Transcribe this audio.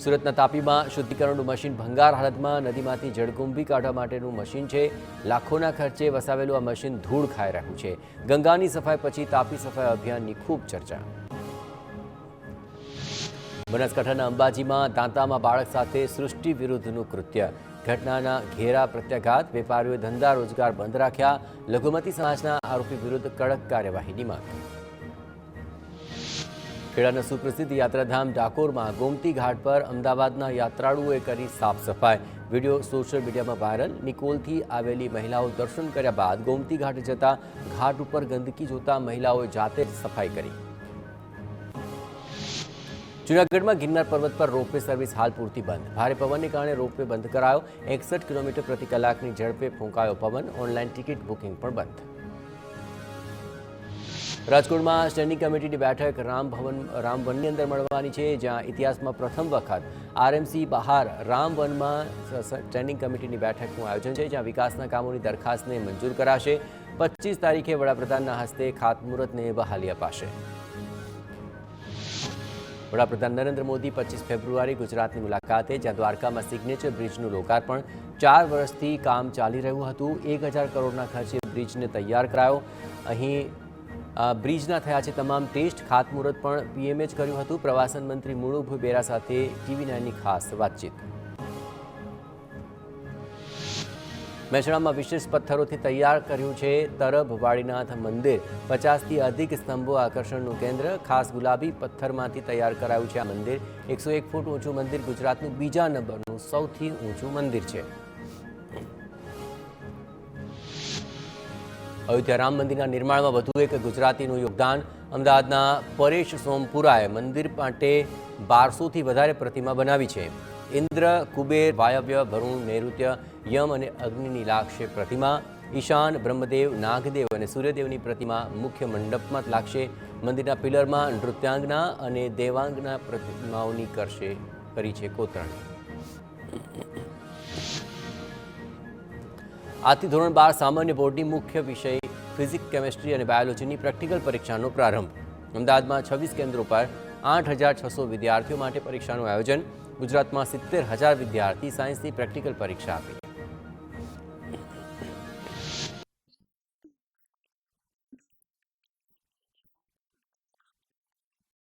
સુરતના તાપીમાં શુદ્ધિકરણનું મશીન ભંગાર હાલતમાં નદીમાંથી જળકુંભી કાઢવા માટેનું મશીન છે. લાખોના ખર્ચે વસાવેલું આ મશીન ધૂળ ખાઈ રહ્યું છે. ગંગાની સફાઈ પછી તાપી સફાઈ અભિયાનની ખૂબ ચર્ચા. બનાસકાંઠાના અંબાજીમાં દાંતામાં બાળક સાથે સૃષ્ટિ વિરુદ્ધનું કૃત્ય. ઘટનાના ઘેરા પ્રત્યાઘાત. વેપારીઓએ ધંધા રોજગાર બંધ રાખ્યા. લઘુમતી સમાજના આરોપી વિરુદ્ધ કડક કાર્યવાહીની માંગ. ખેડાના સુપ્રસિદ્ધ યાત્રાધામ ડાકોરમાં ગોમતી ઘાટ પર અમદાવાદના યાત્રાળુઓએ કરી સાફ સફાઈ. વિડીયો સોશિયલ મીડિયામાં વાયરલ. નિકોલથી આવેલી મહિલાઓ દર્શન કર્યા બાદ ગોમતી ઘાટે જતા ઘાટ ઉપર ગંદકી જોતા મહિલાઓએ જાતે જ સફાઈ કરી. જૂનાગઢમાં ગિરનાર પર્વત પર રોપવે સર્વિસ હાલ પૂરતી બંધ. ભારે પવનને કારણે રોપવે બંધ કરાયો. 61 કિલોમીટર પ્રતિ કલાકની ઝડપે ફૂંકાયો પવન. ઓનલાઈન ટિકિટ બુકિંગ પણ બંધ. રાજકોટમાં સ્ટેન્ડિંગ કમિટીની બેઠક રામવનની અંદર મળવાની છે, જ્યાં ઇતિહાસમાં પ્રથમ વખત આરએમસી બહાર રામવનમાં સ્ટેન્ડિંગ કમિટીની બેઠકનું આયોજન છે, જ્યાં વિકાસના કામોની દરખાસ્તને મંજૂર કરાશે. 25 તારીખે વડાપ્રધાનના હસ્તે ખાતમુહૂર્તને બહાલી અપાશે. વડાપ્રધાન નરેન્દ્ર મોદી 25 ફેબ્રુઆરી ગુજરાતની મુલાકાતે, જ્યાં દ્વારકામાં સિગ્નેચર બ્રિજનું લોકાર્પણ. 4 વર્ષથી કામ ચાલી રહ્યું હતું. 1000 કરોડના ખર્ચે બ્રિજને તૈયાર કરાયો. અહીં બ્રિજના થયા છે તમામ ટેસ્ટ. ખાતમુહૂર્ત પણ પીએમએ જ કર્યું હતું. પ્રવાસન મંત્રી મુળુભાઈ બેરા સાથે TV9ની ખાસ વાતચીત. મહેસાણામાં વિશેષ પથ્થરોથી તૈયાર કર્યું છે તરબ વાડીનાથ મંદિર. 50થી અધિક સ્તંભો આકર્ષણનું કેન્દ્ર. ખાસ ગુલાબી પથ્થરમાંથી તૈયાર કરાયું છે આ મંદિર. 101 ફૂટ ઊંચું મંદિર ગુજરાતનું બીજા નંબરનું સૌથી ઊંચું મંદિર છે. અયોધ્યા રામ મંદિરના નિર્માણમાં વધુ એક ગુજરાતીનું યોગદાન. અમદાવાદના પરેશ સોમપુરાએ મંદિર માટે 1200થી વધારે પ્રતિમા બનાવી છે. ઇન્દ્ર, કુબેર, વાયવ્ય, વરુણ, નૈઋત્ય, યમ અને અગ્નિની લાગશે પ્રતિમા. ઈશાન, બ્રહ્મદેવ, નાગદેવ અને સૂર્યદેવની પ્રતિમા મુખ્ય મંડપમાં લાગશે. મંદિરના પિલરમાં નૃત્યાંગના અને દેવાંગના પ્રતિમાઓની કરી છે કોતરણી. આજથી ધોરણ 12 સામાન્ય બોર્ડની મુખ્ય વિષય ફિઝિક્સ, કેમેસ્ટ્રી અને બાયોલોજીની પ્રેક્ટિકલ પરીક્ષાનો પ્રારંભ. અમદાવાદમાં 26 કેન્દ્રો પર 8600 વિદ્યાર્થીઓ માટે પરીક્ષાનું આયોજન. ગુજરાતમાં 70,000 વિદ્યાર્થી સાયન્સની પ્રેક્ટિકલ પરીક્ષા આપી.